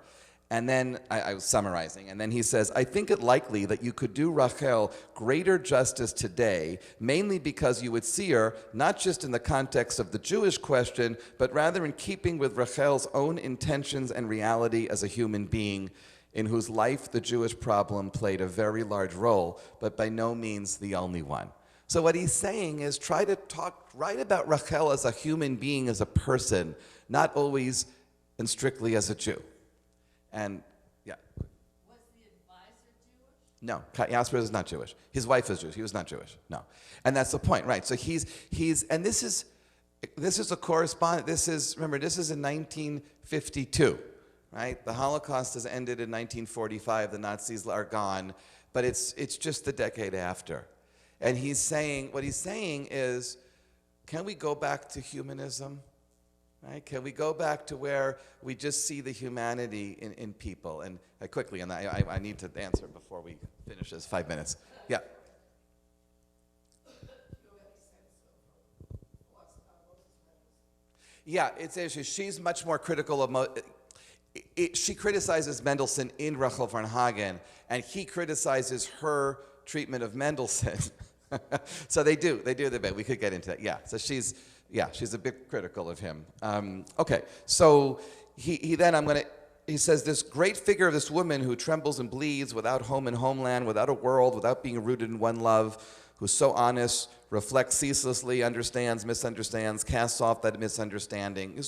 And then, I was summarizing, and then he says, I think it likely that you could do Rachel greater justice today, mainly because you would see her not just in the context of the Jewish question, but rather in keeping with Rachel's own intentions and reality as a human being, in whose life the Jewish problem played a very large role, but by no means the only one. So what he's saying is try to write about Rachel as a human being, as a person, not always and strictly as a Jew. And, yeah. Was the advisor Jewish? No, Jasper is not Jewish. His wife is Jewish. He was not Jewish. No. And that's the point, right? So and this is a correspondent, remember, this is in 1952, right? The Holocaust has ended in 1945. The Nazis are gone, but it's just the decade after. And what he's saying is, can we go back to humanism? Right? Can we go back to where we just see the humanity in people? And quickly, and I need to answer before we finish this 5 minutes. Yeah. Yeah, she's much more critical of. She criticizes Mendelssohn in Rachel Varnhagen, and he criticizes her treatment of Mendelssohn. So they do the. We could get into that. Yeah. So she's a bit critical of him. Okay, so he says, this great figure of this woman who trembles and bleeds without home and homeland, without a world, without being rooted in one love, who's so honest, reflects ceaselessly, understands, misunderstands, casts off that misunderstanding.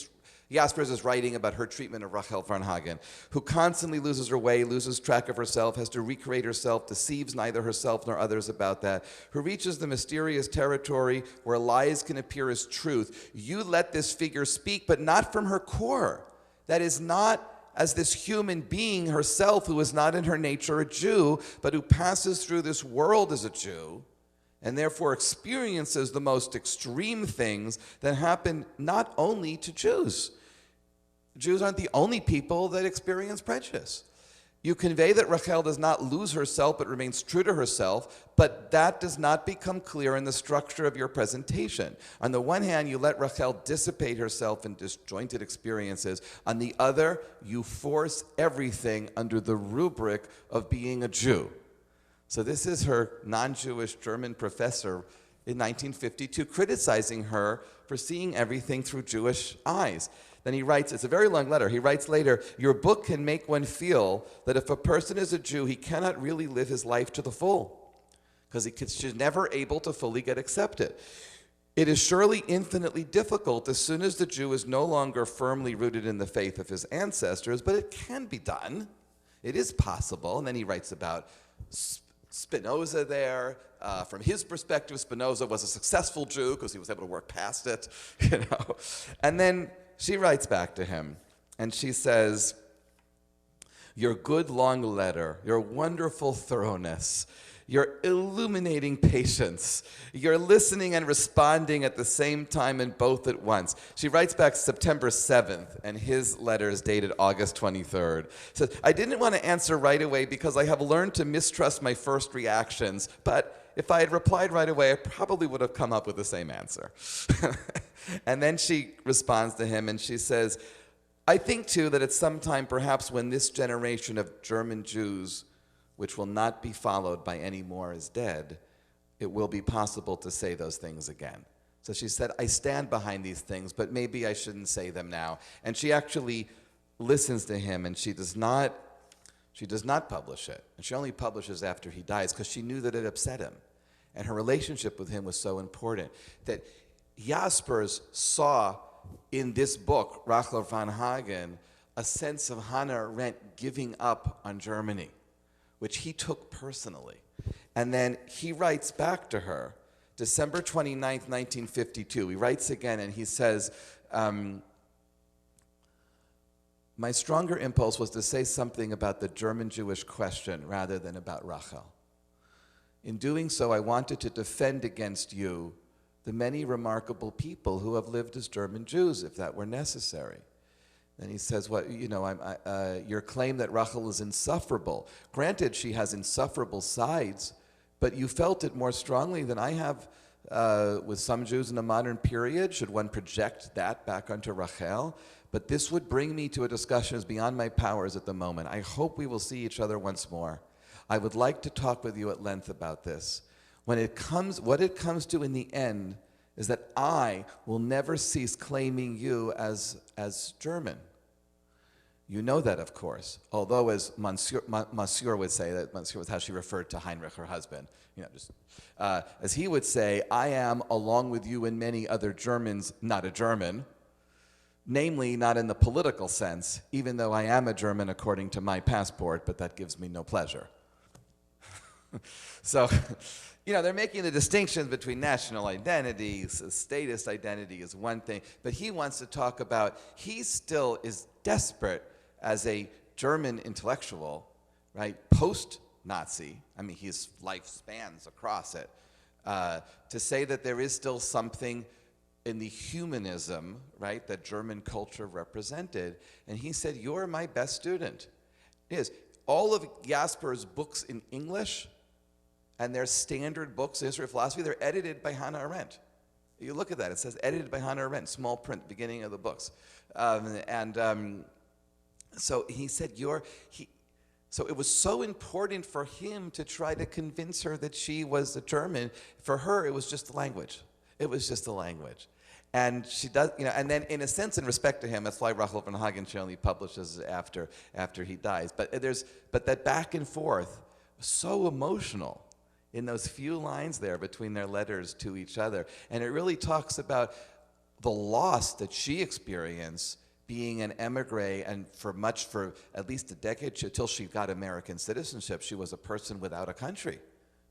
Jaspers is writing about her treatment of Rachel Varnhagen, who constantly loses her way, loses track of herself, has to recreate herself, deceives neither herself nor others about that, who reaches the mysterious territory where lies can appear as truth. You let this figure speak, but not from her core. That is not as this human being herself, who is not in her nature a Jew, but who passes through this world as a Jew, and therefore experiences the most extreme things that happen not only to Jews. Jews aren't the only people that experience prejudice. You convey that Rachel does not lose herself but remains true to herself, but that does not become clear in the structure of your presentation. On the one hand, you let Rachel dissipate herself in disjointed experiences. On the other, you force everything under the rubric of being a Jew. So this is her non-Jewish German professor in 1952 criticizing her for seeing everything through Jewish eyes. Then he writes, it's a very long letter, he writes later, your book can make one feel that if a person is a Jew, he cannot really live his life to the full, because he's never able to fully get accepted. It is surely infinitely difficult as soon as the Jew is no longer firmly rooted in the faith of his ancestors, but it can be done. It is possible. And then he writes about Spinoza there. From his perspective, Spinoza was a successful Jew because he was able to work past it, And then she writes back to him, and she says, your good long letter, your wonderful thoroughness, your illuminating patience, your listening and responding at the same time and both at once. She writes back September 7th, and his letter is dated August 23rd. Says, I didn't want to answer right away because I have learned to mistrust my first reactions, but if I had replied right away, I probably would have come up with the same answer. And then she responds to him, and she says, I think, too, that at some time, perhaps when this generation of German Jews, which will not be followed by any more, is dead, it will be possible to say those things again. So she said, I stand behind these things, but maybe I shouldn't say them now. And she actually listens to him, and she does not publish it. And she only publishes after he dies because she knew that it upset him. And her relationship with him was so important that Jaspers saw in this book, Rachel von Hagen, a sense of Hannah Arendt giving up on Germany, which he took personally. And then he writes back to her, December 29th, 1952. He writes again and he says, my stronger impulse was to say something about the German-Jewish question rather than about Rachel. In doing so, I wanted to defend against you the many remarkable people who have lived as German Jews, if that were necessary. Then he says, well, you know, your claim that Rachel is insufferable. Granted, she has insufferable sides, but you felt it more strongly than I have with some Jews in the modern period. Should one project that back onto Rachel? But this would bring me to a discussion that's beyond my powers at the moment. I hope we will see each other once more. I would like to talk with you at length about this. What it comes to in the end is that I will never cease claiming you as German. You know that, of course. Although, as Monsieur would say, that Monsieur was how she referred to Heinrich, her husband. You know, just as he would say, I am, along with you and many other Germans, not a German. Namely, not in the political sense, even though I am a German according to my passport, but that gives me no pleasure. So, you know, they're making the distinctions between national identity, statist identity is one thing, but he wants to talk about, he still is desperate as a German intellectual, right, post-Nazi, I mean, his life spans across it, to say that there is still something in the humanism, right, that German culture represented. And he said, you're my best student. It is. All of Jasper's books in English and their standard books, history of philosophy, they're edited by Hannah Arendt. You look at that, it says edited by Hannah Arendt, small print, beginning of the books. So he said, so it was so important for him to try to convince her that she was a German. For her, it was just the language. It was just the language. And she does, you know, and then in a sense, in respect to him, that's why Rachel von Hagen she only publishes after he dies. But that back and forth, so emotional in those few lines there between their letters to each other. And it really talks about the loss that she experienced being an emigre, and for at least a decade, until she got American citizenship, she was a person without a country.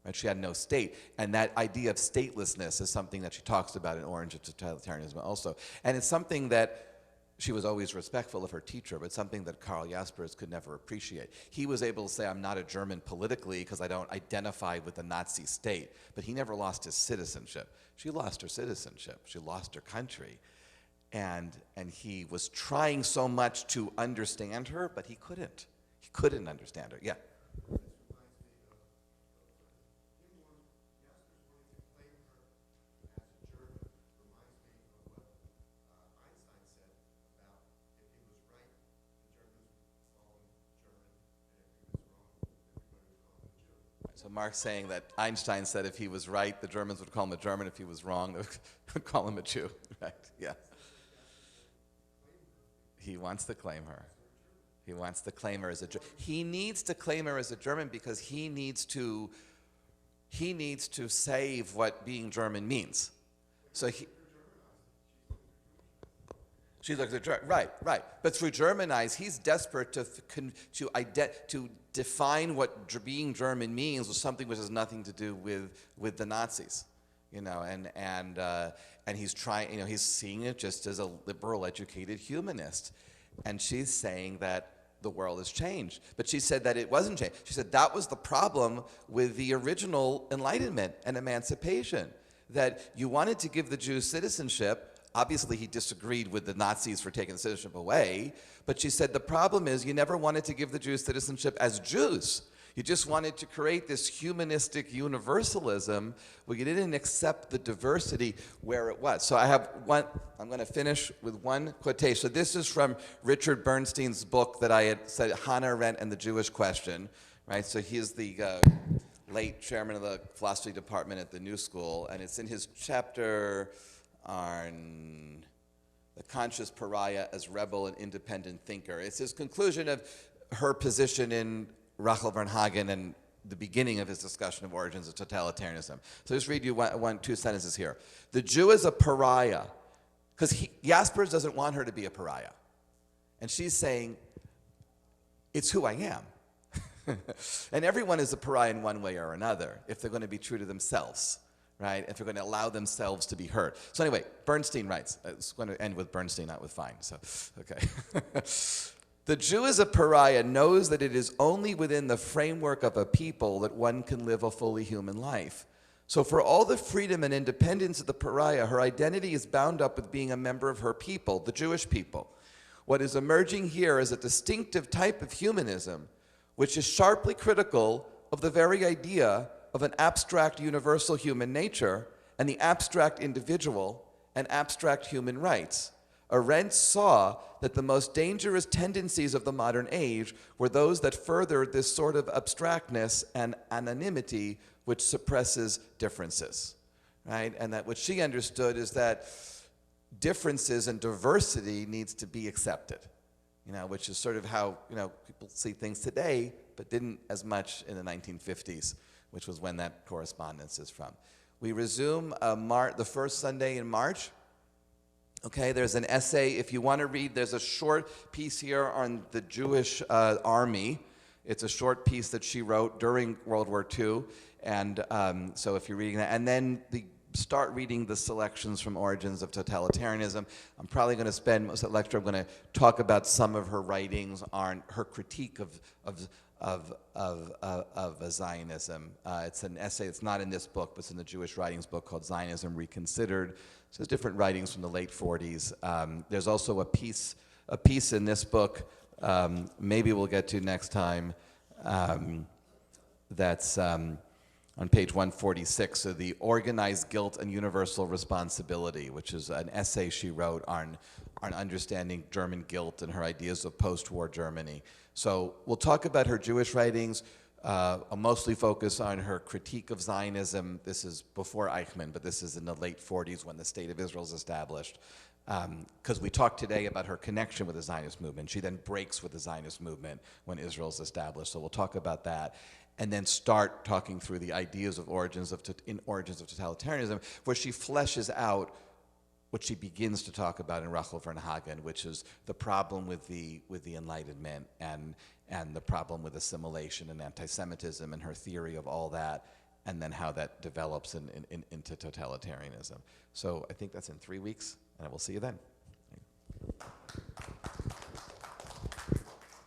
Right? She had no state. And that idea of statelessness is something that she talks about in Orange of Totalitarianism also. And it's something that she was always respectful of her teacher, but something that Karl Jaspers could never appreciate. He was able to say, I'm not a German politically because I don't identify with the Nazi state, but he never lost his citizenship. She lost her citizenship. She lost her country. And he was trying so much to understand her, but he couldn't. He couldn't understand her. Yeah. So Mark's saying that Einstein said if he was right, the Germans would call him a German. If he was wrong, they would call him a Jew. Right? Yeah. He wants to claim her. He wants to claim her as a German. He needs to claim her as a German because he needs to save what being German means. So she looks at German, right. But through German eyes, he's desperate to define what being German means with something which has nothing to do with the Nazis, you know. And he's trying, you know, he's seeing it just as a liberal, educated humanist, and she's saying that the world has changed. But she said that it wasn't changed. She said that was the problem with the original Enlightenment and emancipation, that you wanted to give the Jews citizenship. Obviously, he disagreed with the Nazis for taking the citizenship away, but she said the problem is you never wanted to give the Jews citizenship as Jews. You just wanted to create this humanistic universalism where you didn't accept the diversity where it was. So I'm going to finish with one quotation. So this is from Richard Bernstein's book that I had said, Hannah Arendt and the Jewish Question, right? So he's the late chairman of the philosophy department at the New School, and it's in his chapter on the conscious pariah as rebel and independent thinker. It's his conclusion of her position in Rachel von Hagen and the beginning of his discussion of origins of totalitarianism. So just read you two sentences here. The Jew is a pariah, because Jaspers doesn't want her to be a pariah. And she's saying, it's who I am. And everyone is a pariah in one way or another, if they're going to be true to themselves, right? If they're going to allow themselves to be hurt. So anyway, Bernstein writes, it's going to end with Bernstein, not with Fine, so, okay. The Jew is a pariah knows that it is only within the framework of a people that one can live a fully human life. So for all the freedom and independence of the pariah, her identity is bound up with being a member of her people, the Jewish people. What is emerging here is a distinctive type of humanism, which is sharply critical of the very idea of an abstract universal human nature and the abstract individual and abstract human rights. Arendt saw that the most dangerous tendencies of the modern age were those that furthered this sort of abstractness and anonymity which suppresses differences, right? And that what she understood is that differences and diversity needs to be accepted, which is sort of how, people see things today, but didn't as much in the 1950s, which was when that correspondence is from. We resume the first Sunday in March. Okay, there's an essay, if you want to read, there's a short piece here on the Jewish army. It's a short piece that she wrote during World War II, and so if you're reading that, and then start reading the selections from Origins of Totalitarianism. I'm probably going to spend most of the lecture, I'm going to talk about some of her writings on her critique of Zionism. It's an essay, it's not in this book, but it's in the Jewish writings book called Zionism Reconsidered. So there's different writings from the late 40s. There's also a piece in this book, maybe we'll get to next time, that's on page 146, so the Organized Guilt and Universal Responsibility, which is an essay she wrote on understanding German guilt and her ideas of post-war Germany. So we'll talk about her Jewish writings. I'll mostly focus on her critique of Zionism. This is before Eichmann, but this is in the late 40s when the State of Israel is established. Because we talked today about her connection with the Zionist movement. She then breaks with the Zionist movement when Israel is established. So we'll talk about that. And then start talking through the ideas of Origins of Totalitarianism, where she fleshes out what she begins to talk about in Rachel Vernhagen, which is the problem with the Enlightenment and the problem with assimilation and anti-Semitism and her theory of all that, and then how that develops into totalitarianism. So I think that's in 3 weeks, and I will see you then.